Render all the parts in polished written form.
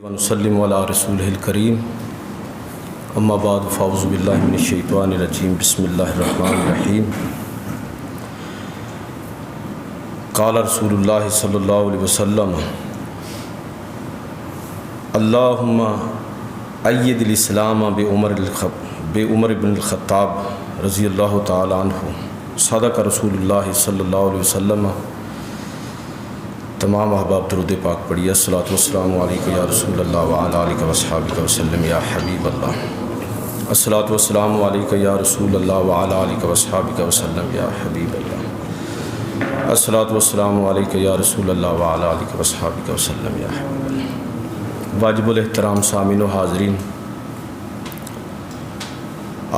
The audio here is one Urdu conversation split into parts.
ونسلم علی رسولہ الکریم اما بعد فاعوذ باللہ من الشیطان الرجیم بسم اللہ الرحمن الرحیم قال رسول اللہ صلی اللہ علیہ وسلم اللہم اید الاسلام بعمر بن الخطاب رضی اللہ تعالی عنہ صدق رسول اللہ صلی اللہ علیہ وسلم۔ تمام احباب درود پاک پڑھیے۔ الصلاۃ والسلام علیکم یا رسول اللہ وعلی آلہ وصحبہ وسلم یا حبیب اللہ۔ الصلاۃ والسلام علیکم یا رسول اللہ وعلی آلہ وصحبہ وسلم یا حبیب اللہ۔ الصلاۃ والسلام علیکم یا رسول اللہ وعلی آلہ وصحبہ وسلم یا حبیب اللہ۔ واجب الاحترام سامعین و حاضرین،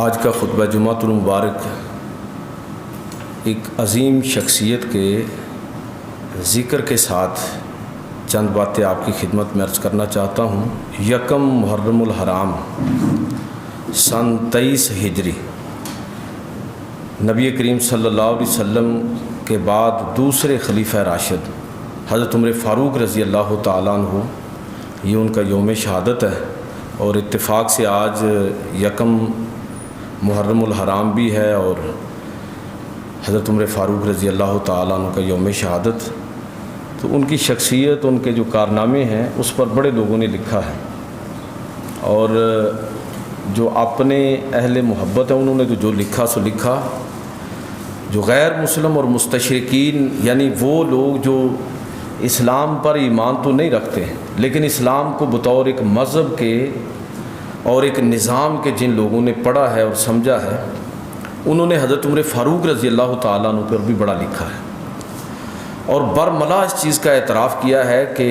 آج کا خطبہ جمعۃ المبارک ایک عظیم شخصیت کے ذکر کے ساتھ چند باتیں آپ کی خدمت میں عرض کرنا چاہتا ہوں۔ یکم محرم الحرام سن 23 ہجری، نبی کریم صلی اللہ علیہ وسلم کے بعد دوسرے خلیفہ راشد حضرت عمر فاروق رضی اللہ تعالیٰ عنہ، یہ ان کا یوم شہادت ہے، اور اتفاق سے آج یکم محرم الحرام بھی ہے اور حضرت عمر فاروق رضی اللہ تعالیٰ عنہ کا یوم شہادت۔ تو ان کی شخصیت، ان کے جو کارنامے ہیں، اس پر بڑے لوگوں نے لکھا ہے، اور جو اپنے اہل محبت ہیں انہوں نے تو جو لکھا سو لکھا۔ جو غیر مسلم اور مستشرقین، یعنی وہ لوگ جو اسلام پر ایمان تو نہیں رکھتے لیکن اسلام کو بطور ایک مذہب کے اور ایک نظام کے جن لوگوں نے پڑھا ہے اور سمجھا ہے، انہوں نے حضرت عمر فاروق رضی اللہ تعالیٰ عنہ پر بھی بڑا لکھا ہے، اور برملا اس چیز کا اعتراف کیا ہے کہ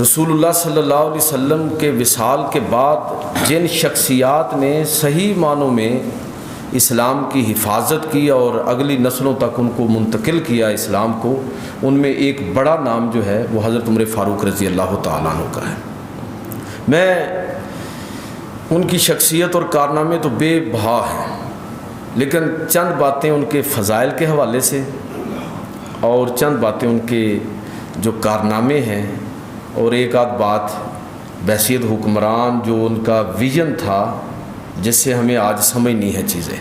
رسول اللہ صلی اللہ علیہ وسلم کے وصال کے بعد جن شخصیات نے صحیح معنوں میں اسلام کی حفاظت کی اور اگلی نسلوں تک ان کو منتقل کیا اسلام کو، ان میں ایک بڑا نام جو ہے وہ حضرت عمر فاروق رضی اللہ تعالیٰ عنہ کا ہے۔ میں ان کی شخصیت اور کارنامے تو بے بہا ہیں، لیکن چند باتیں ان کے فضائل کے حوالے سے اور چند باتیں ان کے جو کارنامے ہیں، اور ایک آدھ بات بحیثیت حکمران جو ان کا ویژن تھا جس سے ہمیں آج سمجھنی ہے چیزیں،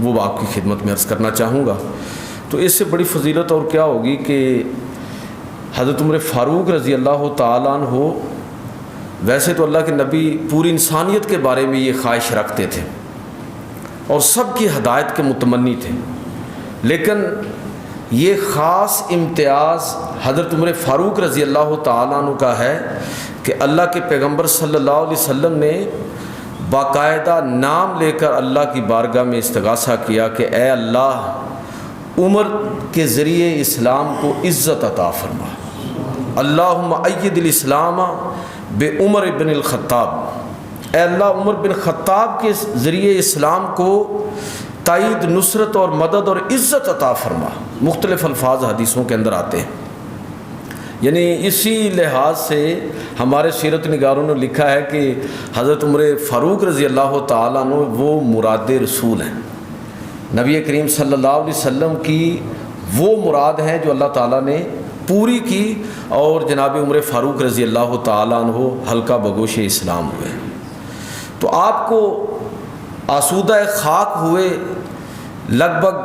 وہ آپ کی خدمت میں عرض کرنا چاہوں گا۔ تو اس سے بڑی فضیلت اور کیا ہوگی کہ حضرت عمر فاروق رضی اللہ تعالیٰ عنہ، ویسے تو اللہ کے نبی پوری انسانیت کے بارے میں یہ خواہش رکھتے تھے اور سب کی ہدایت کے متمنی تھے، لیکن یہ خاص امتیاز حضرت عمر فاروق رضی اللہ تعالیٰ عنہ کا ہے کہ اللہ کے پیغمبر صلی اللہ علیہ وسلم نے باقاعدہ نام لے کر اللہ کی بارگاہ میں استغاثہ کیا کہ اے اللہ، عمر کے ذریعے اسلام کو عزت عطا فرما۔ اللہم اید الاسلام بعمر بن الخطاب، اے اللہ عمر بن خطاب کے ذریعے اسلام کو تائید، نصرت اور مدد اور عزت عطا فرما۔ مختلف الفاظ حدیثوں کے اندر آتے ہیں، یعنی اسی لحاظ سے ہمارے سیرت نگاروں نے لکھا ہے کہ حضرت عمر فاروق رضی اللہ تعالیٰ عنہ وہ مراد رسول ہیں، نبی کریم صلی اللہ علیہ وسلم کی وہ مراد ہیں جو اللہ تعالیٰ نے پوری کی، اور جناب عمر فاروق رضی اللہ تعالیٰ عنہ حلقہ بگوش اسلام ہوئے۔ تو آپ کو آسودہ خاک ہوئے لگ بھگ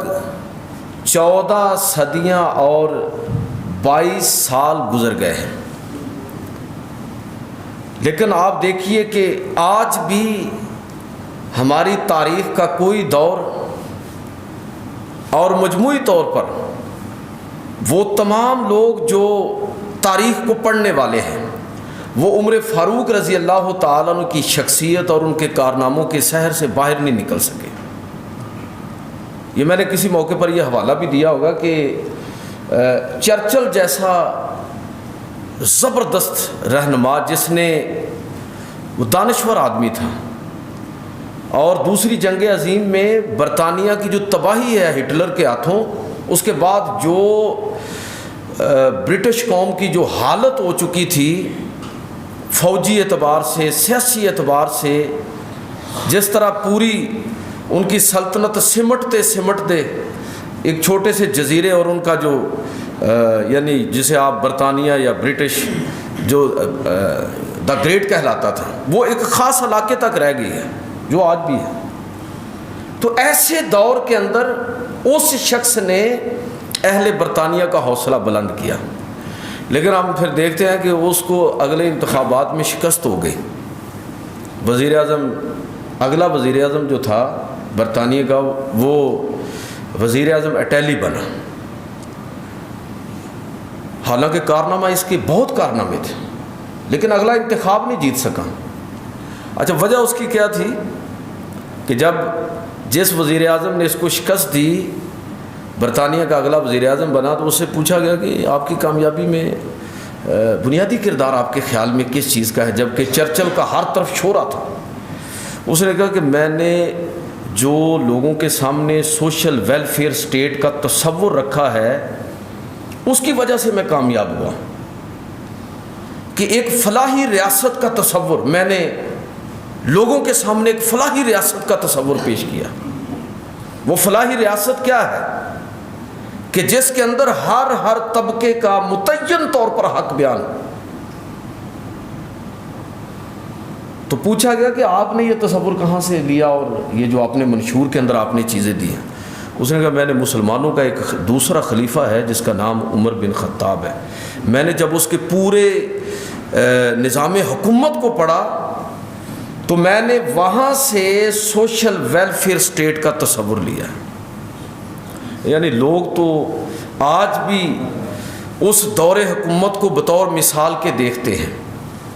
14 صدیاں اور 22 سال گزر گئے ہیں، لیکن آپ دیکھیے کہ آج بھی ہماری تاریخ کا کوئی دور اور مجموعی طور پر وہ تمام لوگ جو تاریخ کو پڑھنے والے ہیں وہ عمر فاروق رضی اللہ تعالیٰ عنہ کی شخصیت اور ان کے کارناموں کے سحر سے باہر نہیں نکل سکے۔ یہ میں نے کسی موقع پر یہ حوالہ بھی دیا ہوگا کہ چرچل جیسا زبردست رہنما، جس نے وہ دانشور آدمی تھا، اور دوسری جنگ عظیم میں برطانیہ کی جو تباہی ہے ہٹلر کے ہاتھوں، اس کے بعد جو برٹش قوم کی جو حالت ہو چکی تھی فوجی اعتبار سے، سیاسی اعتبار سے، جس طرح پوری ان کی سلطنت سمٹتے سمٹتے ایک چھوٹے سے جزیرے اور ان کا جو یعنی جسے آپ برطانیہ یا برٹش جو دا گریٹ کہلاتا تھا، وہ ایک خاص علاقے تک رہ گئی ہے جو آج بھی ہے۔ تو ایسے دور کے اندر اس شخص نے اہل برطانیہ کا حوصلہ بلند کیا، لیکن ہم پھر دیکھتے ہیں کہ اس کو اگلے انتخابات میں شکست ہو گئی۔ وزیر اعظم، اگلا وزیر اعظم جو تھا برطانیہ کا، وہ وزیر اعظم اٹیلی بنا، حالانکہ کارنامہ اس کے بہت کارنامے تھے، لیکن اگلا انتخاب نہیں جیت سکا۔ اچھا، وجہ اس کی کیا تھی کہ جب جس وزیر اعظم نے اس کو شکست دی، برطانیہ کا اگلا وزیر اعظم بنا، تو اس سے پوچھا گیا کہ آپ کی کامیابی میں بنیادی کردار آپ کے خیال میں کس چیز کا ہے، جبکہ چرچل کا ہر طرف شورا تھا۔ اس نے کہا کہ میں نے جو لوگوں کے سامنے سوشل ویلفیئر سٹیٹ کا تصور رکھا ہے، اس کی وجہ سے میں کامیاب ہوا، کہ ایک فلاحی ریاست کا تصور، میں نے لوگوں کے سامنے ایک فلاحی ریاست کا تصور پیش کیا۔ وہ فلاحی ریاست کیا ہے کہ جس کے اندر ہر طبقے کا متعین طور پر حق بیان۔ تو پوچھا گیا کہ آپ نے یہ تصور کہاں سے لیا، اور یہ جو آپ نے منشور کے اندر آپ نے چیزیں دی ہیں؟ اس نے کہا میں نے مسلمانوں کا ایک دوسرا خلیفہ ہے جس کا نام عمر بن خطاب ہے، میں نے جب اس کے پورے نظام حکومت کو پڑھا تو میں نے وہاں سے سوشل ویلفیئر سٹیٹ کا تصور لیا ہے۔ یعنی لوگ تو آج بھی اس دور حکومت کو بطور مثال کے دیکھتے ہیں،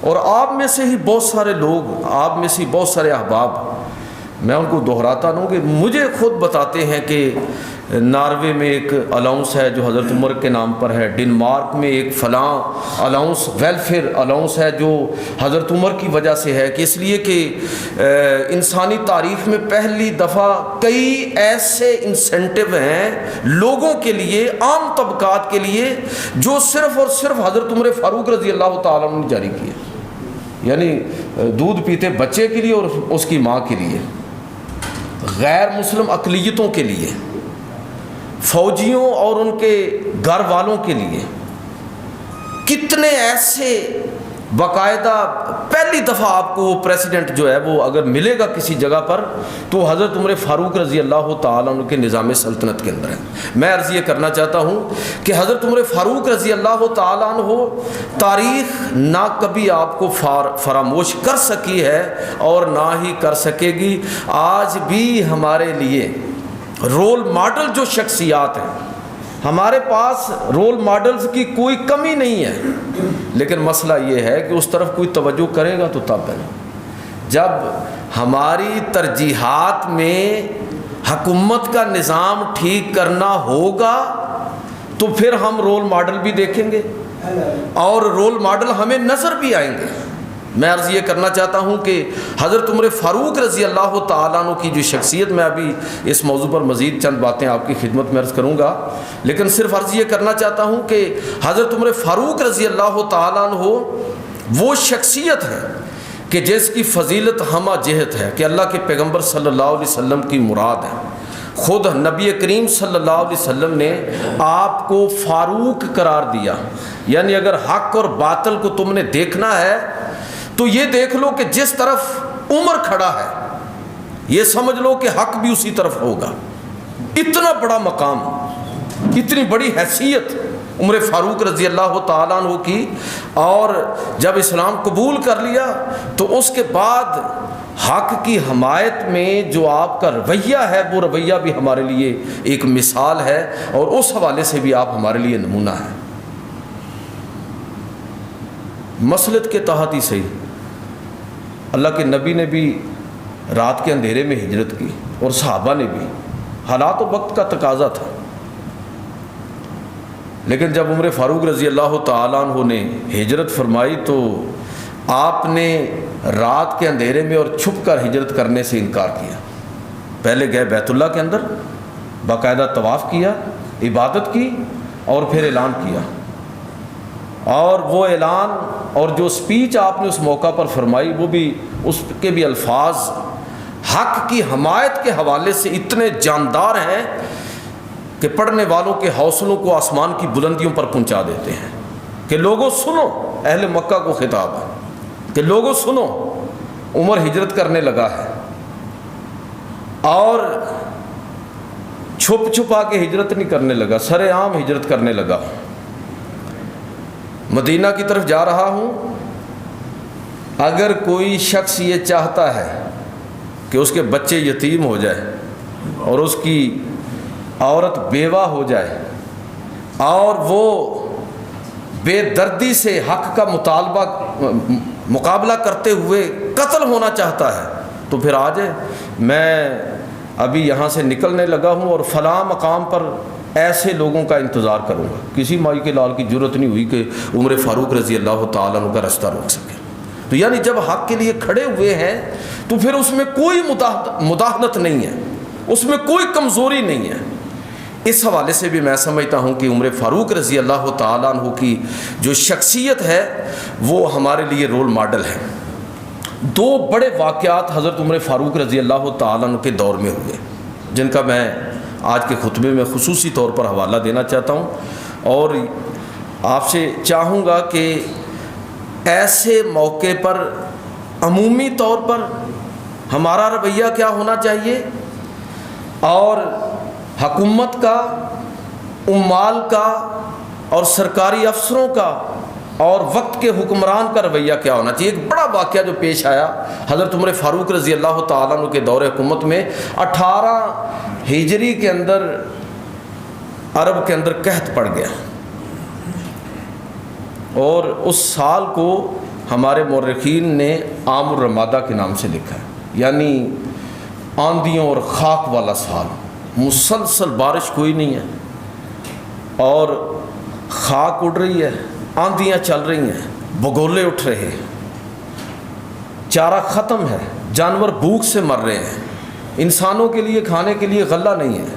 اور آپ میں سے ہی بہت سارے لوگ، آپ میں سے ہی بہت سارے احباب، میں ان کو دہراتا ہوں کہ مجھے خود بتاتے ہیں کہ ناروے میں ایک الاؤنس ہے جو حضرت عمر کے نام پر ہے، ڈنمارک میں ایک فلاں الاؤنس، ویلفیئر الاؤنس ہے جو حضرت عمر کی وجہ سے ہے، کہ اس لیے کہ انسانی تاریخ میں پہلی دفعہ کئی ایسے انسینٹیو ہیں لوگوں کے لیے، عام طبقات کے لیے، جو صرف اور صرف حضرت عمر فاروق رضی اللہ تعالیٰ عنہ نے جاری کیے، یعنی دودھ پیتے بچے کے لیے اور اس کی ماں کے لیے، غیر مسلم اقلیتوں کے لیے، فوجیوں اور ان کے گھر والوں کے لیے، کتنے ایسے باقاعدہ پہلی دفعہ آپ کو وہ پریسیڈنٹ جو ہے وہ اگر ملے گا کسی جگہ پر تو حضرت عمر فاروق رضی اللہ تعالیٰ عنہ کے نظام سلطنت کے اندر ہے۔ میں عرض یہ کرنا چاہتا ہوں کہ حضرت عمر فاروق رضی اللہ تعالیٰ عنہ تاریخ نہ کبھی آپ کو فراموش کر سکی ہے اور نہ ہی کر سکے گی۔ آج بھی ہمارے لیے رول ماڈل جو شخصیات ہیں، ہمارے پاس رول ماڈلز کی کوئی کمی نہیں ہے، لیکن مسئلہ یہ ہے کہ اس طرف کوئی توجہ کرے گا تو تب ہے۔ جب ہماری ترجیحات میں حکومت کا نظام ٹھیک کرنا ہوگا تو پھر ہم رول ماڈل بھی دیکھیں گے اور رول ماڈل ہمیں نظر بھی آئیں گے۔ میں عرض یہ کرنا چاہتا ہوں کہ حضرت عمر فاروق رضی اللہ تعالیٰ عنہ کی جو شخصیت، میں ابھی اس موضوع پر مزید چند باتیں آپ کی خدمت میں عرض کروں گا، لیکن صرف عرض یہ کرنا چاہتا ہوں کہ حضرت عمر فاروق رضی اللہ تعالیٰ عنہ وہ شخصیت ہے کہ جس کی فضیلت ہمہ جہت ہے، کہ اللہ کے پیغمبر صلی اللہ علیہ وسلم کی مراد ہے۔ خود نبی کریم صلی اللہ علیہ وسلم نے آپ کو فاروق قرار دیا، یعنی اگر حق اور باطل کو تم نے دیکھنا ہے تو یہ دیکھ لو کہ جس طرف عمر کھڑا ہے یہ سمجھ لو کہ حق بھی اسی طرف ہوگا۔ اتنا بڑا مقام، اتنی بڑی حیثیت عمر فاروق رضی اللہ تعالیٰ عنہ کی، اور جب اسلام قبول کر لیا تو اس کے بعد حق کی حمایت میں جو آپ کا رویہ ہے وہ رویہ بھی ہمارے لیے ایک مثال ہے، اور اس حوالے سے بھی آپ ہمارے لیے نمونہ ہیں۔ مصلحت کے تحت ہی صحیح، اللہ کے نبی نے بھی رات کے اندھیرے میں ہجرت کی، اور صحابہ نے بھی، حالات و وقت کا تقاضا تھا، لیکن جب عمر فاروق رضی اللہ تعالیٰ عنہ نے ہجرت فرمائی تو آپ نے رات کے اندھیرے میں اور چھپ کر ہجرت کرنے سے انکار کیا۔ پہلے گئے بیت اللہ کے اندر، باقاعدہ طواف کیا، عبادت کی، اور پھر اعلان کیا، اور وہ اعلان اور جو سپیچ آپ نے اس موقع پر فرمائی وہ بھی، اس کے بھی الفاظ حق کی حمایت کے حوالے سے اتنے جاندار ہیں کہ پڑھنے والوں کے حوصلوں کو آسمان کی بلندیوں پر پہنچا دیتے ہیں کہ لوگوں سنو، اہل مکہ کو خطاب ہے کہ لوگوں سنو، عمر ہجرت کرنے لگا ہے اور چھپ چھپا کے ہجرت نہیں کرنے لگا، سر عام ہجرت کرنے لگا، مدینہ کی طرف جا رہا ہوں۔ اگر کوئی شخص یہ چاہتا ہے کہ اس کے بچے یتیم ہو جائے اور اس کی عورت بیوہ ہو جائے اور وہ بے دردی سے حق کا مقابلہ کرتے ہوئے قتل ہونا چاہتا ہے تو پھر آ جائے، میں ابھی یہاں سے نکلنے لگا ہوں اور فلاں مقام پر ایسے لوگوں کا انتظار کروں گا۔ کسی مائی کے لال کی جرت نہیں ہوئی کہ عمر فاروق رضی اللہ تعالیٰ عنہ کا رستہ روک سکے۔ تو یعنی جب حق کے لیے کھڑے ہوئے ہیں تو پھر اس میں کوئی مداہنت نہیں ہے، اس میں کوئی کمزوری نہیں ہے۔ اس حوالے سے بھی میں سمجھتا ہوں کہ عمر فاروق رضی اللہ تعالیٰ عنہ کی جو شخصیت ہے وہ ہمارے لیے رول ماڈل ہے۔ دو بڑے واقعات حضرت عمر فاروق رضی اللہ تعالیٰ عنہ کے دور میں ہوئے جن کا میں آج کے خطبے میں خصوصی طور پر حوالہ دینا چاہتا ہوں، اور آپ سے چاہوں گا کہ ایسے موقع پر عمومی طور پر ہمارا رویہ کیا ہونا چاہیے اور حکومت کا، عمال کا اور سرکاری افسروں کا اور وقت کے حکمران کا رویہ کیا ہونا چاہیے۔ ایک بڑا واقعہ جو پیش آیا حضرت عمر فاروق رضی اللہ تعالیٰ عنہ کے دور حکومت میں 18 ہجری کے اندر عرب کے اندر قحط پڑ گیا، اور اس سال کو ہمارے مورخین نے عام الرمادہ کے نام سے لکھا ہے، یعنی آندھیوں اور خاک والا سال۔ مسلسل بارش کوئی نہیں ہے اور خاک اڑ رہی ہے، آندھیاں چل رہی ہیں، بگولے اٹھ رہے ہیں، چارہ ختم ہے، جانور بھوک سے مر رہے ہیں، انسانوں کے لیے کھانے کے لیے غلہ نہیں ہے،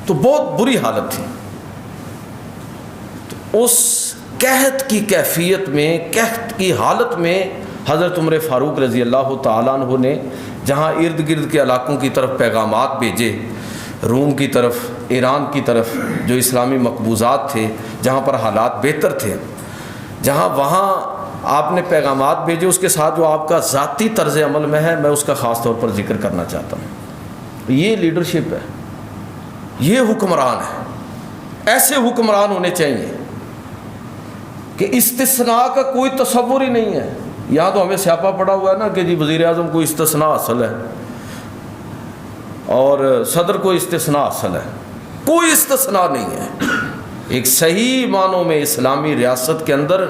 تو بہت بری حالت تھی۔ تو اس قحط کی کیفیت میں، قحط کی حالت میں حضرت عمر فاروق رضی اللہ تعالیٰ عنہ نے جہاں ارد گرد کے علاقوں کی طرف پیغامات بھیجے، روم کی طرف، ایران کی طرف جو اسلامی مقبوضات تھے جہاں پر حالات بہتر تھے، جہاں وہاں آپ نے پیغامات بھیجے، اس کے ساتھ جو آپ کا ذاتی طرز عمل میں ہے میں اس کا خاص طور پر ذکر کرنا چاہتا ہوں۔ یہ لیڈرشپ ہے، یہ حکمران ہے، ایسے حکمران ہونے چاہیے کہ استثناء کا کوئی تصور ہی نہیں ہے۔ یہاں تو ہمیں سیاپا پڑا ہوا ہے نا کہ جی وزیر اعظم کو استثناء حاصل ہے اور صدر کو استثناء حاصل ہے، کوئی استثناء نہیں ہے۔ ایک صحیح معنوں میں اسلامی ریاست کے اندر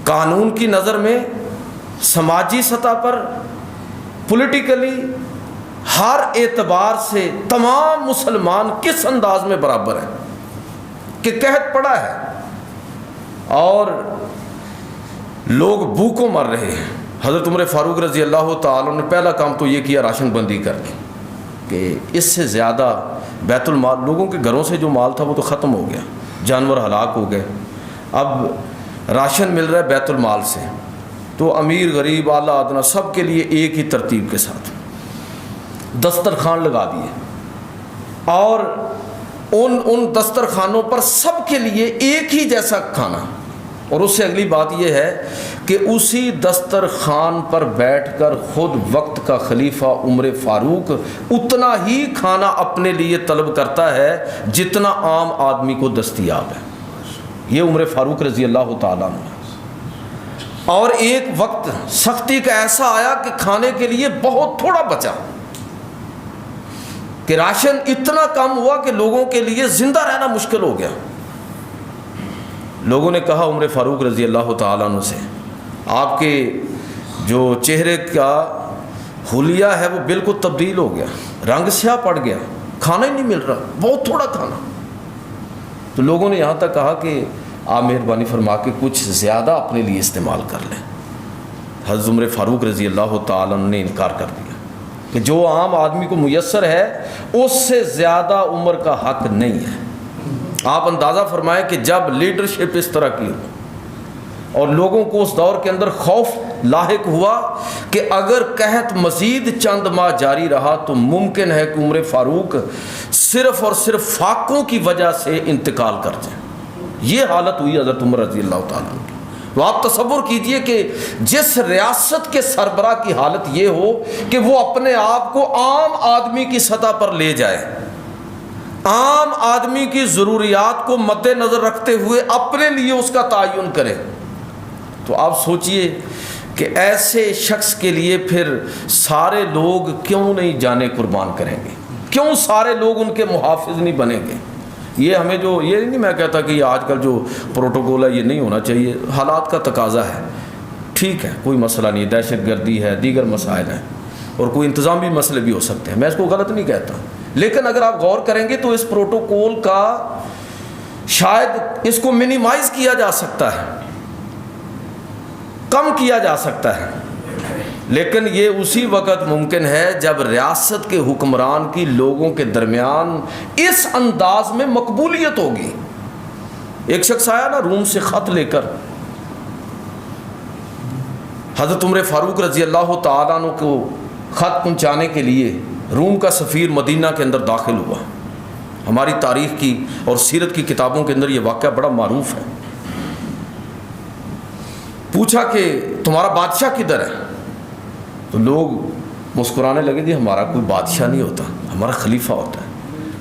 قانون کی نظر میں، سماجی سطح پر، پولیٹیکلی، ہر اعتبار سے تمام مسلمان کس انداز میں برابر ہیں کہ قحط پڑا ہے اور لوگ بھوکوں مر رہے ہیں۔ حضرت عمر فاروق رضی اللہ تعالیٰ نے پہلا کام تو یہ کیا، راشن بندی کر دی کہ اس سے زیادہ بیت المال، لوگوں کے گھروں سے جو مال تھا وہ تو ختم ہو گیا، جانور ہلاک ہو گئے، اب راشن مل رہا ہے بیت المال سے، تو امیر غریب اعلیٰ ادنا سب کے لیے ایک ہی ترتیب کے ساتھ دسترخوان لگا دیے، اور ان دسترخوانوں پر سب کے لیے ایک ہی جیسا کھانا، اور اس سے اگلی بات یہ ہے کہ اسی دسترخوان پر بیٹھ کر خود وقت کا خلیفہ عمر فاروق اتنا ہی کھانا اپنے لیے طلب کرتا ہے جتنا عام آدمی کو دستیاب ہے۔ یہ عمر فاروق رضی اللہ تعالیٰ عنہ۔ اور ایک وقت سختی کا ایسا آیا کہ کھانے کے لیے بہت تھوڑا بچا، کہ راشن اتنا کم ہوا کہ لوگوں کے لیے زندہ رہنا مشکل ہو گیا۔ لوگوں نے کہا عمر فاروق رضی اللہ تعالیٰ عنہ سے، آپ کے جو چہرے کا حلیہ ہے وہ بالکل تبدیل ہو گیا، رنگ سیاہ پڑ گیا، کھانا ہی نہیں مل رہا، بہت تھوڑا کھانا۔ تو لوگوں نے یہاں تک کہا کہ آپ مہربانی فرما کے کچھ زیادہ اپنے لیے استعمال کر لیں۔ حضرت عمر فاروق رضی اللہ تعالیٰ عنہ نے انکار کر دیا کہ جو عام آدمی کو میسر ہے اس سے زیادہ عمر کا حق نہیں ہے۔ آپ اندازہ فرمائیں کہ جب لیڈرشپ اس طرح کی ہو اور لوگوں کو اس دور کے اندر خوف لاحق ہوا کہ اگر قحط مزید چند ماہ جاری رہا تو ممکن ہے کہ عمر فاروق صرف اور صرف فاقوں کی وجہ سے انتقال کر جائیں۔ یہ حالت ہوئی حضرت عمر رضی اللہ تعالیٰ عنہ کی۔ تو آپ تصور کیجئے کہ جس ریاست کے سربراہ کی حالت یہ ہو کہ وہ اپنے آپ کو عام آدمی کی سطح پر لے جائے، عام آدمی کی ضروریات کو مد نظر رکھتے ہوئے اپنے لیے اس کا تعین کرے، تو آپ سوچئے کہ ایسے شخص کے لیے پھر سارے لوگ کیوں نہیں جانے قربان کریں گے، کیوں سارے لوگ ان کے محافظ نہیں بنیں گے؟ یہ ہمیں جو یہ نہیں میں کہتا کہ یہ آج کل جو پروٹوکول ہے یہ نہیں ہونا چاہیے، حالات کا تقاضا ہے، ٹھیک ہے، کوئی مسئلہ نہیں، دہشت گردی ہے، دیگر مسائل ہیں، اور کوئی انتظامی مسئلے بھی ہو سکتے ہیں، میں اس کو غلط نہیں کہتا، لیکن اگر آپ غور کریں گے تو اس پروٹوکول کا شاید اس کو منیمائز کیا جا سکتا ہے، کم کیا جا سکتا ہے، لیکن یہ اسی وقت ممکن ہے جب ریاست کے حکمران کی لوگوں کے درمیان اس انداز میں مقبولیت ہوگی۔ ایک شخص آیا نا روم سے خط لے کر، حضرت عمر فاروق رضی اللہ تعالیٰ عنہ کو خط پہنچانے کے لیے روم کا سفیر مدینہ کے اندر داخل ہوا۔ ہماری تاریخ کی اور سیرت کی کتابوں کے اندر یہ واقعہ بڑا معروف ہے۔ پوچھا کہ تمہارا بادشاہ کدھر ہے؟ تو لوگ مسکرانے لگے، جی ہمارا کوئی بادشاہ نہیں ہوتا، ہمارا خلیفہ ہوتا ہے۔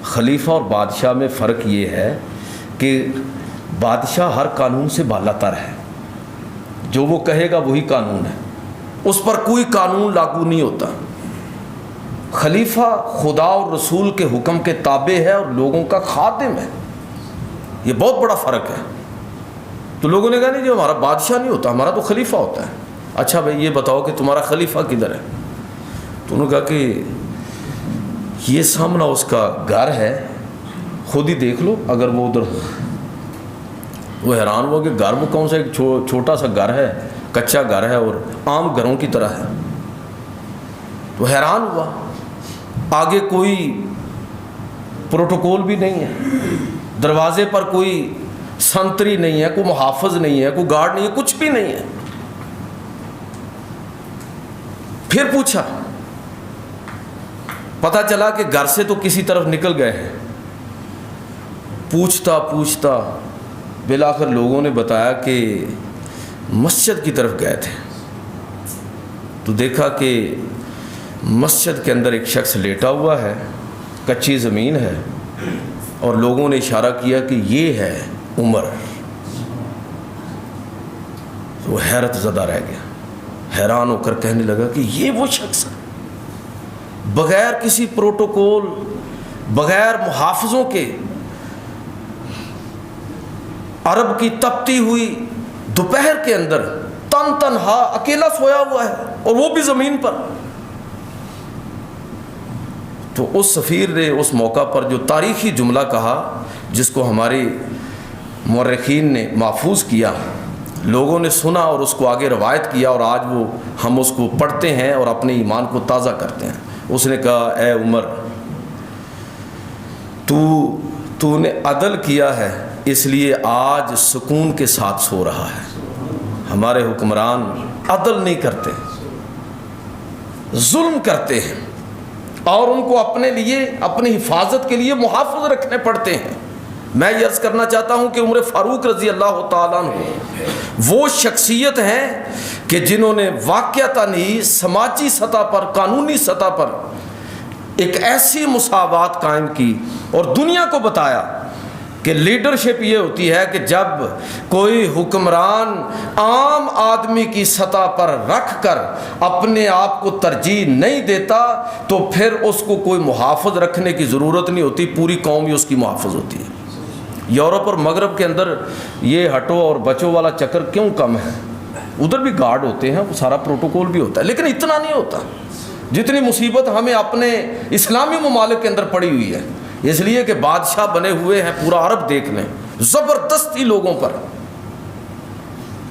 خلیفہ اور بادشاہ میں فرق یہ ہے کہ بادشاہ ہر قانون سے بالا تر ہے، جو وہ کہے گا وہی قانون ہے، اس پر کوئی قانون لاگو نہیں ہوتا۔ خلیفہ خدا اور رسول کے حکم کے تابع ہے اور لوگوں کا خادم ہے، یہ بہت بڑا فرق ہے۔ تو لوگوں نے کہا نہیں جو ہمارا بادشاہ نہیں ہوتا، ہمارا تو خلیفہ ہوتا ہے۔ اچھا بھائی یہ بتاؤ کہ تمہارا خلیفہ کدھر ہے؟ تو انہوں نے کہا کہ یہ سامنا اس کا گھر ہے، خود ہی دیکھ لو اگر وہ ادھر ہو۔ وہ حیران ہوا کہ گھر وہ کون سا، ایک چھوٹا سا گھر ہے، کچا گھر ہے اور عام گھروں کی طرح ہے۔ تو حیران ہوا، آگے کوئی پروٹوکول بھی نہیں ہے، دروازے پر کوئی سنتری نہیں ہے، کوئی محافظ نہیں ہے، کوئی گارڈ نہیں ہے، کچھ بھی نہیں ہے۔ پھر پوچھا، پتہ چلا کہ گھر سے تو کسی طرف نکل گئے ہیں۔ پوچھتا پوچھتا بالآخر لوگوں نے بتایا کہ مسجد کی طرف گئے تھے، تو دیکھا کہ مسجد کے اندر ایک شخص لیٹا ہوا ہے، کچی زمین ہے، اور لوگوں نے اشارہ کیا کہ یہ ہے عمر۔ وہ حیرت زدہ رہ گیا، حیران ہو کر کہنے لگا کہ یہ وہ شخص ہے، بغیر کسی پروٹوکول، بغیر محافظوں کے، عرب کی تپتی ہوئی دوپہر کے اندر تنہا اکیلا سویا ہوا ہے، اور وہ بھی زمین پر۔ تو اس سفیر نے اس موقع پر جو تاریخی جملہ کہا، جس کو ہمارے مورخین نے محفوظ کیا، لوگوں نے سنا اور اس کو آگے روایت کیا، اور آج وہ ہم اس کو پڑھتے ہیں اور اپنے ایمان کو تازہ کرتے ہیں۔ اس نے کہا اے عمر، تو نے عدل کیا ہے، اس لیے آج سکون کے ساتھ سو رہا ہے۔ ہمارے حکمران عدل نہیں کرتے، ظلم کرتے ہیں، اور ان کو اپنے لیے، اپنی حفاظت کے لیے محافظ رکھنے پڑتے ہیں۔ میں یہ عرض کرنا چاہتا ہوں کہ عمر فاروق رضی اللہ تعالیٰ عنہ وہ شخصیت ہیں کہ جنہوں نے واقعتاً ہی سماجی سطح پر، قانونی سطح پر ایک ایسی مساوات قائم کی اور دنیا کو بتایا کہ لیڈرشپ یہ ہوتی ہے کہ جب کوئی حکمران عام آدمی کی سطح پر رکھ کر اپنے آپ کو ترجیح نہیں دیتا تو پھر اس کو کوئی محافظ رکھنے کی ضرورت نہیں ہوتی، پوری قوم ہی اس کی محافظ ہوتی ہے۔ یورپ اور مغرب کے اندر یہ ہٹو اور بچو والا چکر کیوں کم ہے؟ ادھر بھی گارڈ ہوتے ہیں، وہ سارا پروٹوکول بھی ہوتا ہے، لیکن اتنا نہیں ہوتا جتنی مصیبت ہمیں اپنے اسلامی ممالک کے اندر پڑی ہوئی ہے۔ اس لیے کہ بادشاہ بنے ہوئے ہیں پورا عرب دیکھ لیں، زبردستی لوگوں پر۔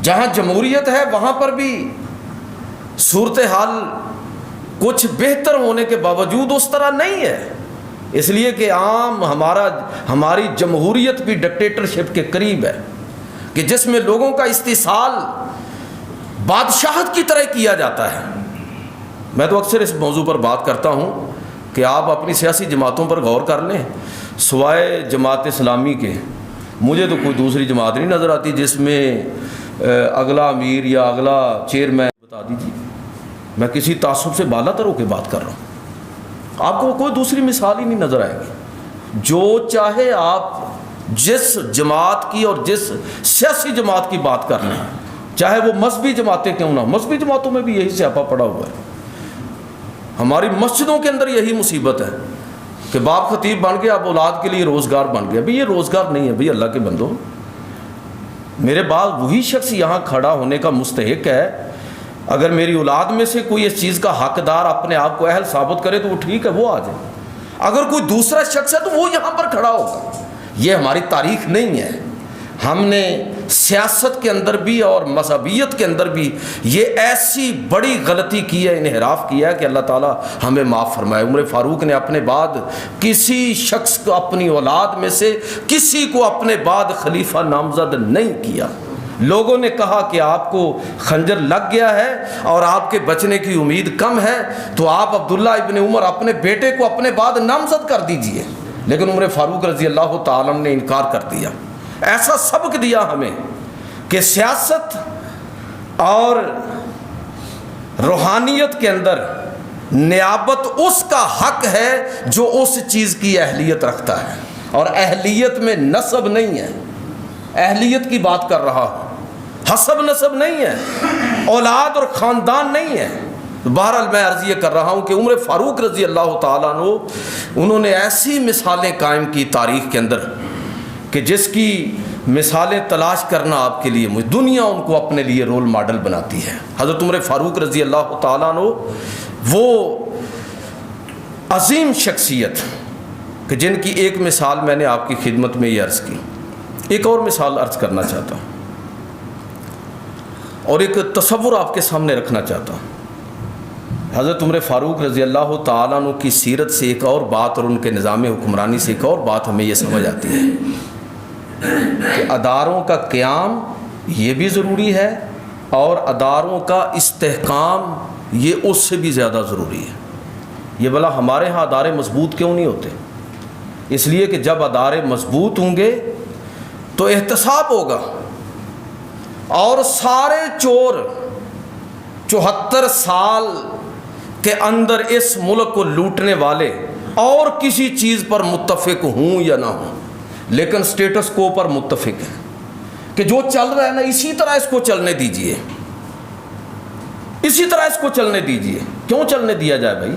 جہاں جمہوریت ہے وہاں پر بھی صورتحال کچھ بہتر ہونے کے باوجود اس طرح نہیں ہے، اس لیے کہ ہماری جمہوریت بھی ڈکٹیٹرشپ کے قریب ہے، کہ جس میں لوگوں کا استحصال بادشاہت کی طرح کیا جاتا ہے۔ میں تو اکثر اس موضوع پر بات کرتا ہوں کہ آپ اپنی سیاسی جماعتوں پر غور کر لیں، سوائے جماعت اسلامی کے مجھے تو کوئی دوسری جماعت نہیں نظر آتی جس میں اگلا امیر یا اگلا چیئرمین بتا دیجیے. میں کسی تعصب سے بالا تر ہو کے بات کر رہا ہوں. آپ کو کوئی دوسری مثال ہی نہیں نظر آئے گی. جو چاہے آپ جس جماعت کی اور جس سیاسی جماعت کی بات کر لیں, چاہے وہ مذہبی جماعتیں کیوں نہ ہوں, مذہبی جماعتوں میں بھی یہی سیاپا پڑا ہوا ہے. ہماری مسجدوں کے اندر یہی مصیبت ہے کہ باپ خطیب بن گیا, اب اولاد کے لیے روزگار بن گیا. بھئی یہ روزگار نہیں ہے بھئی, اللہ کے بندو. میرے بعد وہی شخص یہاں کھڑا ہونے کا مستحق ہے. اگر میری اولاد میں سے کوئی اس چیز کا حقدار اپنے آپ کو اہل ثابت کرے تو وہ ٹھیک ہے, وہ آ جائے. اگر کوئی دوسرا شخص ہے تو وہ یہاں پر کھڑا ہوگا. یہ ہماری تاریخ نہیں ہے. ہم نے سیاست کے اندر بھی اور مذہبیت کے اندر بھی یہ ایسی بڑی غلطی کی ہے, انحراف کیا ہے کہ اللہ تعالیٰ ہمیں معاف فرمائے. عمر فاروق نے اپنے بعد کسی شخص کو, اپنی اولاد میں سے کسی کو اپنے بعد خلیفہ نامزد نہیں کیا. لوگوں نے کہا کہ آپ کو خنجر لگ گیا ہے اور آپ کے بچنے کی امید کم ہے, تو آپ عبداللہ ابن عمر اپنے بیٹے کو اپنے بعد نامزد کر دیجئے. لیکن عمر فاروق رضی اللہ تعالیٰ نے انکار کر دیا. ایسا سبق دیا ہمیں کہ سیاست اور روحانیت کے اندر نیابت اس کا حق ہے جو اس چیز کی اہلیت رکھتا ہے, اور اہلیت میں نسب نہیں ہے. اہلیت کی بات کر رہا ہوں, حسب نسب نہیں ہے, اولاد اور خاندان نہیں ہے. بہرحال میں عرض یہ کر رہا ہوں کہ عمر فاروق رضی اللہ تعالیٰ عنہ, انہوں نے ایسی مثالیں قائم کی تاریخ کے اندر کہ جس کی مثالیں تلاش کرنا آپ کے لیے, دنیا ان کو اپنے لیے رول ماڈل بناتی ہے. حضرت عمر فاروق رضی اللہ تعالیٰ عنہ وہ عظیم شخصیت کہ جن کی ایک مثال میں نے آپ کی خدمت میں یہ عرض کی. ایک اور مثال عرض کرنا چاہتا ہوں اور ایک تصور آپ کے سامنے رکھنا چاہتا ہوں. حضرت عمر فاروق رضی اللہ تعالیٰ عنہ کی سیرت سے ایک اور بات اور ان کے نظام حکمرانی سے ایک اور بات ہمیں یہ سمجھ آتی ہے کہ اداروں کا قیام یہ بھی ضروری ہے اور اداروں کا استحکام یہ اس سے بھی زیادہ ضروری ہے. یہ بھلا ہمارے ہاں ادارے مضبوط کیوں نہیں ہوتے؟ اس لیے کہ جب ادارے مضبوط ہوں گے تو احتساب ہوگا, اور سارے چور 74 سال کے اندر اس ملک کو لوٹنے والے اور کسی چیز پر متفق ہوں یا نہ ہوں, لیکن سٹیٹس کو پر متفق ہیں کہ جو چل رہا ہے نا اسی طرح اس کو چلنے دیجئے, اسی طرح اس کو چلنے دیجئے. کیوں چلنے دیا جائے بھائی؟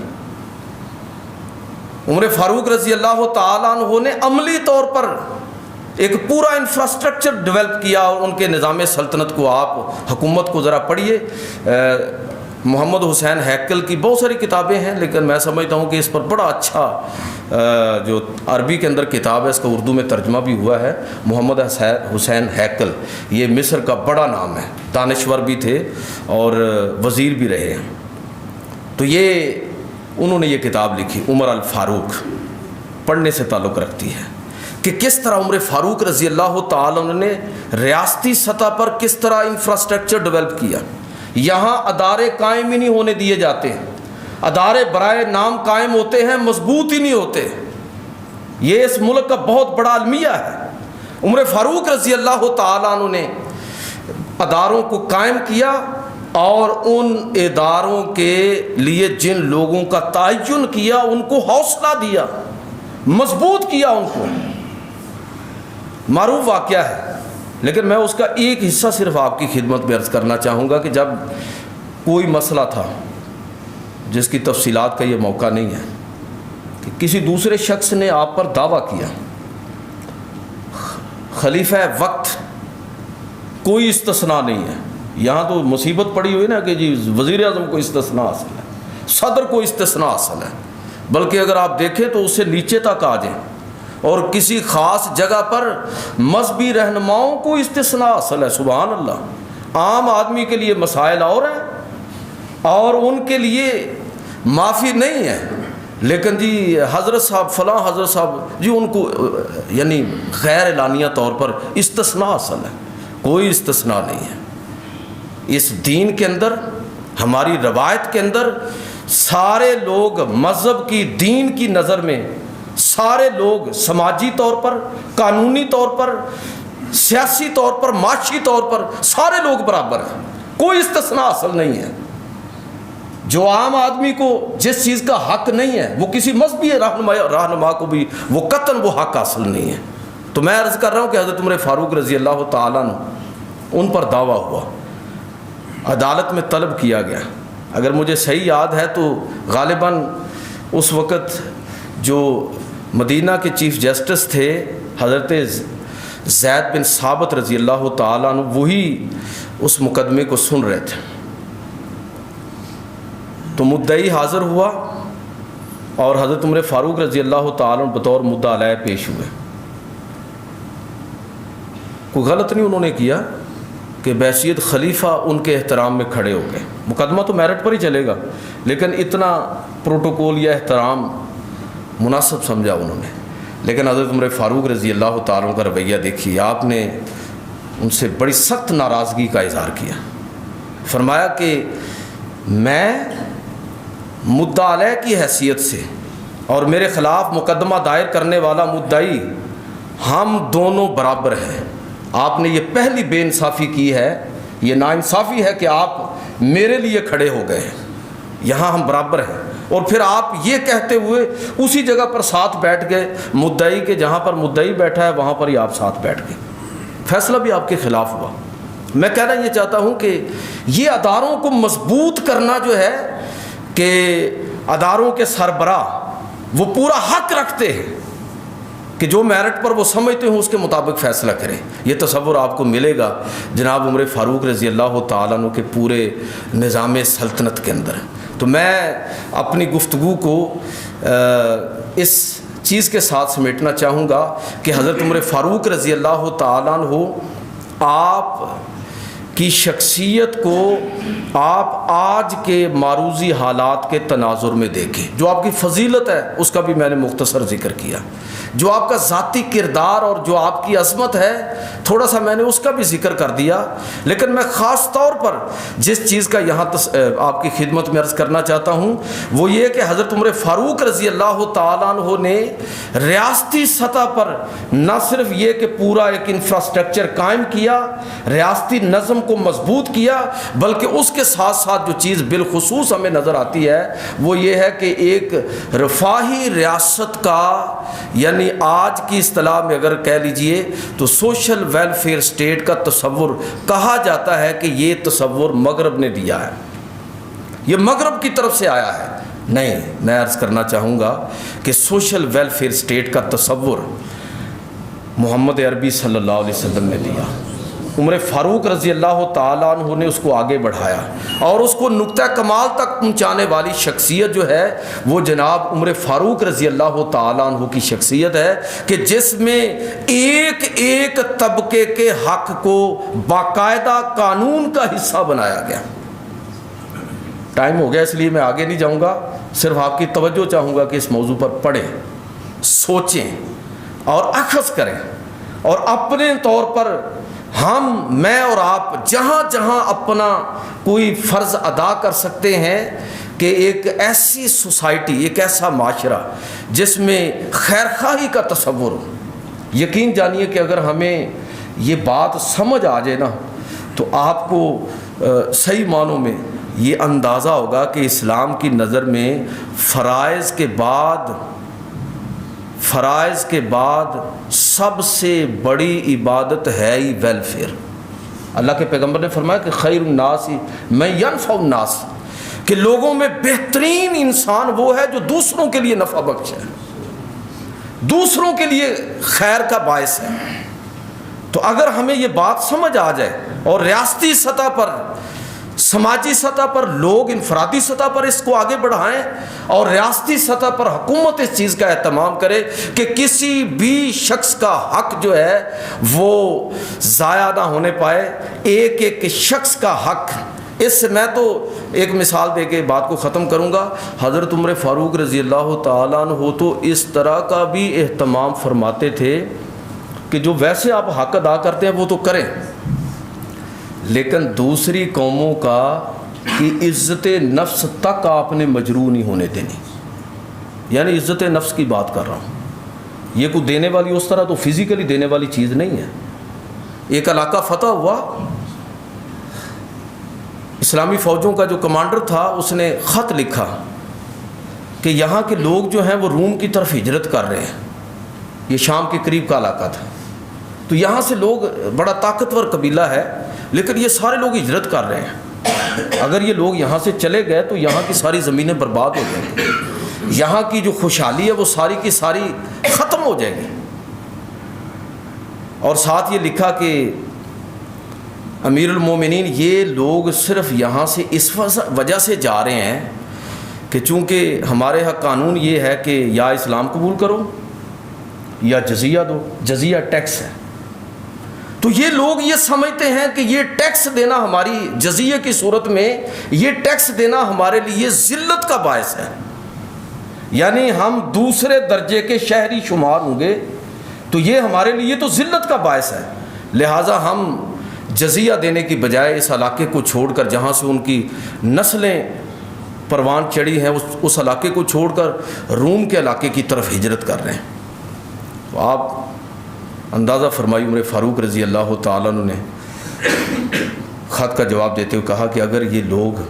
عمر فاروق رضی اللہ تعالیٰ عنہ نے عملی طور پر ایک پورا انفراسٹرکچر ڈیولپ کیا, اور ان کے نظام سلطنت کو آپ حکومت کو ذرا پڑھیے. محمد حسین ہیکل کی بہت ساری کتابیں ہیں, لیکن میں سمجھتا ہوں کہ اس پر بڑا اچھا جو عربی کے اندر کتاب ہے اس کا اردو میں ترجمہ بھی ہوا ہے. محمد حسین ہیکل, یہ مصر کا بڑا نام ہے, دانشور بھی تھے اور وزیر بھی رہے ہیں. تو یہ انہوں نے یہ کتاب لکھی عمر الفاروق, پڑھنے سے تعلق رکھتی ہے کہ کس طرح عمر فاروق رضی اللہ تعالیٰ نے ریاستی سطح پر کس طرح انفراسٹرکچر ڈیولپ کیا. یہاں ادارے قائم ہی نہیں ہونے دیے جاتے, ادارے برائے نام قائم ہوتے ہیں, مضبوط ہی نہیں ہوتے. یہ اس ملک کا بہت بڑا المیہ ہے. عمر فاروق رضی اللہ تعالیٰ عنہ نے اداروں کو قائم کیا, اور ان اداروں کے لیے جن لوگوں کا تعین کیا ان کو حوصلہ دیا, مضبوط کیا ان کو. معروف واقعہ ہے, لیکن میں اس کا ایک حصہ صرف آپ کی خدمت میں عرض کرنا چاہوں گا کہ جب کوئی مسئلہ تھا جس کی تفصیلات کا یہ موقع نہیں ہے, کہ کسی دوسرے شخص نے آپ پر دعویٰ کیا, خلیفہ وقت کوئی استثناء نہیں ہے. یہاں تو مصیبت پڑی ہوئی نا کہ جی وزیر اعظم کو استثناء حاصل ہے, صدر کو استثناء حاصل ہے, بلکہ اگر آپ دیکھیں تو اس سے نیچے تک آ جائیں, اور کسی خاص جگہ پر مذہبی رہنماؤں کو استثناء حاصل ہے. سبحان اللہ. عام آدمی کے لیے مسائل اور ہیں اور ان کے لیے معافی نہیں ہے, لیکن جی حضرت صاحب فلاں حضرت صاحب جی ان کو یعنی غیر اعلانیہ طور پر استثناء حاصل ہے. کوئی استثناء نہیں ہے. اس دین کے اندر, ہماری روایت کے اندر سارے لوگ مذہب کی, دین کی نظر میں سارے لوگ سماجی طور پر, قانونی طور پر سیاسی طور پر، معاشی طور پر سارے لوگ برابر ہیں، کوئی استثناء حاصل نہیں ہے۔ جو عام آدمی کو جس چیز کا حق نہیں ہے، وہ کسی مذہبی رہنما کو بھی وہ قطعاً وہ حق حاصل نہیں ہے۔ تو میں عرض کر رہا ہوں کہ حضرت عمر فاروق رضی اللہ تعالیٰ عنہ ان پر دعویٰ ہوا، عدالت میں طلب کیا گیا۔ اگر مجھے صحیح یاد ہے تو غالباً اس وقت جو مدینہ کے چیف جسٹس تھے حضرت زید بن ثابت رضی اللہ تعالیٰ عنہ، وہی اس مقدمے کو سن رہے تھے۔ تو مدعی حاضر ہوا اور حضرت عمر فاروق رضی اللہ تعالیٰ عنہ بطور مدعا علیہ پیش ہوئے۔ کوئی غلط نہیں انہوں نے کیا کہ بحیثیت خلیفہ ان کے احترام میں کھڑے ہو گئے۔ مقدمہ تو میرٹ پر ہی چلے گا، لیکن اتنا پروٹوکول یا احترام مناسب سمجھا انہوں نے۔ لیکن حضرت عمر فاروق رضی اللہ تعالیٰ عنہ کا رویہ دیکھیے، آپ نے ان سے بڑی سخت ناراضگی کا اظہار کیا۔ فرمایا کہ میں مدعا علیہ کی حیثیت سے اور میرے خلاف مقدمہ دائر کرنے والا مدعی، ہم دونوں برابر ہیں۔ آپ نے یہ پہلی بے انصافی کی ہے، یہ ناانصافی ہے کہ آپ میرے لیے کھڑے ہو گئے ہیں، یہاں ہم برابر ہیں۔ اور پھر آپ یہ کہتے ہوئے اسی جگہ پر ساتھ بیٹھ گئے، مدعی کے جہاں پر مدعی بیٹھا ہے وہاں پر ہی آپ ساتھ بیٹھ گئے، فیصلہ بھی آپ کے خلاف ہوا۔ میں کہنا یہ چاہتا ہوں کہ یہ اداروں کو مضبوط کرنا جو ہے کہ اداروں کے سربراہ وہ پورا حق رکھتے ہیں کہ جو میرٹ پر وہ سمجھتے ہیں اس کے مطابق فیصلہ کریں، یہ تصور آپ کو ملے گا جناب عمر فاروق رضی اللہ تعالیٰ عنہ کے پورے نظام سلطنت کے اندر۔ تو میں اپنی گفتگو کو اس چیز کے ساتھ سمیٹنا چاہوں گا کہ حضرت عمر فاروق رضی اللہ تعالیٰ عنہ آپ کی شخصیت کو آپ آج کے معروضی حالات کے تناظر میں دیکھیں۔ جو آپ کی فضیلت ہے اس کا بھی میں نے مختصر ذکر کیا، جو آپ کا ذاتی کردار اور جو آپ کی عظمت ہے تھوڑا سا میں نے اس کا بھی ذکر کر دیا، لیکن میں خاص طور پر جس چیز کا یہاں آپ کی خدمت میں عرض کرنا چاہتا ہوں وہ یہ کہ حضرت عمر فاروق رضی اللہ تعالیٰ عنہ نے ریاستی سطح پر نہ صرف یہ کہ پورا ایک انفراسٹرکچر قائم کیا، ریاستی نظم کو مضبوط کیا، بلکہ اس کے ساتھ ساتھ جو چیز بالخصوص ہمیں نظر آتی ہے وہ یہ ہے کہ ایک رفاہی ریاست کا، یعنی آج کی اصطلاح میں اگر کہہ لیجئے تو سوشل ویلفیئر اسٹیٹ کا تصور کہا جاتا ہے کہ یہ تصور مغرب نے دیا ہے، یہ مغرب کی طرف سے آیا ہے۔ نہیں، میں عرض کرنا چاہوں گا کہ سوشل ویلفیئر اسٹیٹ کا تصور محمد عربی صلی اللہ علیہ وسلم نے دیا، عمر فاروق رضی اللہ تعالیٰ عنہ نے اس کو آگے بڑھایا، اور اس کو نقطہ کمال تک پہنچانے والی شخصیت جو ہے وہ جناب عمر فاروق رضی اللہ تعالیٰ عنہ کی شخصیت ہے کہ جس میں ایک ایک طبقے کے حق کو باقاعدہ قانون کا حصہ بنایا گیا۔ ٹائم ہو گیا اس لیے میں آگے نہیں جاؤں گا، صرف آپ کی توجہ چاہوں گا کہ اس موضوع پر پڑھیں، سوچیں اور اخذ کریں، اور اپنے طور پر میں اور آپ جہاں جہاں اپنا کوئی فرض ادا کر سکتے ہیں کہ ایک ایسی سوسائٹی، ایک ایسا معاشرہ جس میں خیر خواہی کا تصور ہو۔ یقین جانیے کہ اگر ہمیں یہ بات سمجھ آ جائے نا تو آپ کو صحیح معنوں میں یہ اندازہ ہوگا کہ اسلام کی نظر میں فرائض کے بعد سب سے بڑی عبادت ہے ہی ویلفیئر۔ اللہ کے پیغمبر نے فرمایا کہ خیر الناس من ینفع الناس، کہ لوگوں میں بہترین انسان وہ ہے جو دوسروں کے لیے نفع بخش ہے، دوسروں کے لیے خیر کا باعث ہے۔ تو اگر ہمیں یہ بات سمجھ آ جائے اور ریاستی سطح پر، سماجی سطح پر لوگ انفرادی سطح پر اس کو آگے بڑھائیں اور ریاستی سطح پر حکومت اس چیز کا اہتمام کرے کہ کسی بھی شخص کا حق جو ہے وہ ضائع نہ ہونے پائے، ایک ایک شخص کا حق۔ اس سے میں تو ایک مثال دے کے بات کو ختم کروں گا۔ حضرت عمر فاروق رضی اللہ تعالیٰ عنہ تو اس طرح کا بھی اہتمام فرماتے تھے کہ جو ویسے آپ حق ادا کرتے ہیں وہ تو کریں، لیکن دوسری قوموں کی عزت نفس تک آپ نے مجروح نہیں ہونے دینی۔ یعنی عزت نفس کی بات کر رہا ہوں، یہ کوئی دینے والی اس طرح تو فزیکلی دینے والی چیز نہیں ہے، ایک علاقہ فتح ہوا، اسلامی فوجوں کا جو کمانڈر تھا اس نے خط لکھا کہ یہاں کے لوگ جو ہیں وہ روم کی طرف ہجرت کر رہے ہیں، یہ شام کے قریب کا علاقہ تھا، تو یہاں سے لوگ، بڑا طاقتور قبیلہ ہے لیکن یہ سارے لوگ ہجرت کر رہے ہیں، اگر یہ لوگ یہاں سے چلے گئے تو یہاں کی ساری زمینیں برباد ہو جائیں گی، یہاں کی جو خوشحالی ہے وہ ساری کی ساری ختم ہو جائے گی۔ اور ساتھ یہ لکھا کہ امیر المومنین یہ لوگ صرف یہاں سے اس وجہ سے جا رہے ہیں کہ چونکہ ہمارے ہاں قانون یہ ہے کہ یا اسلام قبول کرو یا جزیہ دو، جزیہ ٹیکس ہے، تو یہ لوگ یہ سمجھتے ہیں کہ یہ ٹیکس دینا ہماری، جزیے کی صورت میں یہ ٹیکس دینا ہمارے لیے ذلت کا باعث ہے، یعنی ہم دوسرے درجے کے شہری شمار ہوں گے تو یہ ہمارے لیے تو ذلت کا باعث ہے، لہٰذا ہم جزیہ دینے کی بجائے اس علاقے کو چھوڑ کر، جہاں سے ان کی نسلیں پروان چڑھی ہیں، اس علاقے کو چھوڑ کر روم کے علاقے کی طرف ہجرت کر رہے ہیں۔ تو آپ اندازہ فرمائی، عمر فاروق رضی اللہ تعالیٰ عنہ نے خط کا جواب دیتے ہوئے کہا کہ اگر یہ لوگ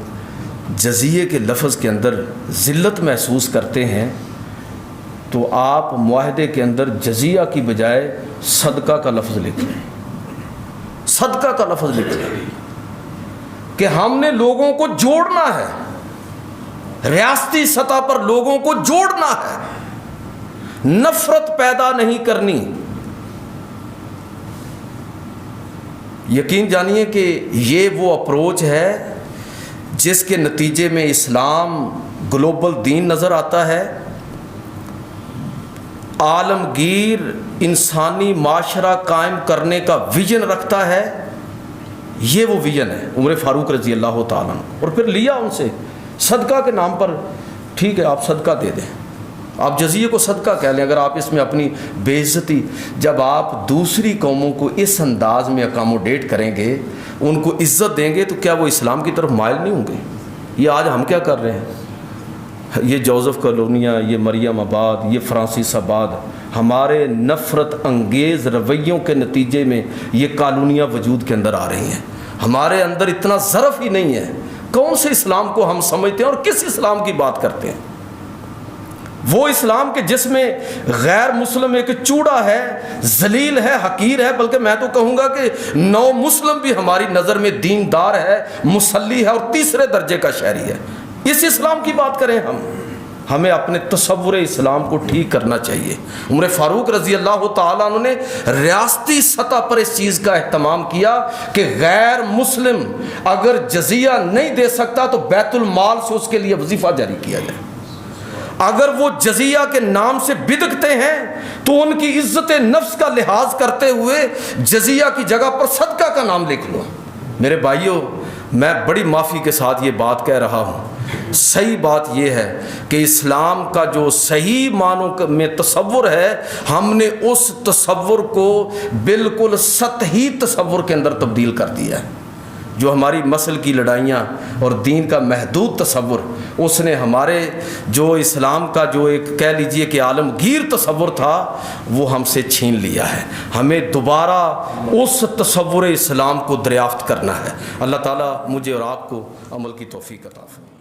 جزیے کے لفظ کے اندر ذلت محسوس کرتے ہیں تو آپ معاہدے کے اندر جزیہ کی بجائے صدقہ کا لفظ لکھ لیں، صدقہ کا لفظ لکھ لیں کہ ہم نے لوگوں کو جوڑنا ہے، ریاستی سطح پر لوگوں کو جوڑنا ہے، نفرت پیدا نہیں کرنی۔ یقین جانیے کہ یہ وہ اپروچ ہے جس کے نتیجے میں اسلام گلوبل دین نظر آتا ہے، عالمگیر انسانی معاشرہ قائم کرنے کا ویژن رکھتا ہے، یہ وہ ویژن ہے عمر فاروق رضی اللہ تعالیٰ عنہ۔ اور پھر لیا ان سے صدقہ کے نام پر، ٹھیک ہے آپ صدقہ دے دیں، آپ جزیے کو صدقہ کہہ لیں، اگر آپ اس میں اپنی بے عزتی، جب آپ دوسری قوموں کو اس انداز میں اکاموڈیٹ کریں گے، ان کو عزت دیں گے، تو کیا وہ اسلام کی طرف مائل نہیں ہوں گے؟ یہ آج ہم کیا کر رہے ہیں، یہ جوزف کالونیا، یہ مریم آباد، یہ فرانسس آباد، ہمارے نفرت انگیز رویوں کے نتیجے میں یہ کالونیاں وجود کے اندر آ رہی ہیں، ہمارے اندر اتنا ظرف ہی نہیں ہے، کون سے اسلام کو ہم سمجھتے ہیں اور کس اسلام کی بات کرتے ہیں؟ وہ اسلام کے جس میں غیر مسلم ایک چوڑا ہے، ذلیل ہے، حقیر ہے، بلکہ میں تو کہوں گا کہ نو مسلم بھی ہماری نظر میں دیندار ہے، مصلی ہے اور تیسرے درجے کا شہری ہے، اس اسلام کی بات کریں ہمیں اپنے تصور اسلام کو ٹھیک کرنا چاہیے۔ عمر فاروق رضی اللہ تعالیٰ عنہ نے ریاستی سطح پر اس چیز کا اہتمام کیا کہ غیر مسلم اگر جزیہ نہیں دے سکتا تو بیت المال سے اس کے لیے وظیفہ جاری کیا جائے، اگر وہ جزیہ کے نام سے بدکتے ہیں تو ان کی عزت نفس کا لحاظ کرتے ہوئے جزیہ کی جگہ پر صدقہ کا نام لکھ لو۔ میرے بھائیوں، میں بڑی معافی کے ساتھ یہ بات کہہ رہا ہوں، صحیح بات یہ ہے کہ اسلام کا جو صحیح معنوں میں تصور ہے، ہم نے اس تصور کو بالکل سطحی تصور کے اندر تبدیل کر دیا ہے۔ جو ہماری مسل کی لڑائیاں اور دین کا محدود تصور، اس نے ہمارے جو اسلام کا جو ایک کہہ لیجئے کہ عالمگیر تصور تھا وہ ہم سے چھین لیا ہے۔ ہمیں دوبارہ اس تصور اسلام کو دریافت کرنا ہے۔ اللہ تعالیٰ مجھے اور آپ کو عمل کی توفیق عطا فرمائے۔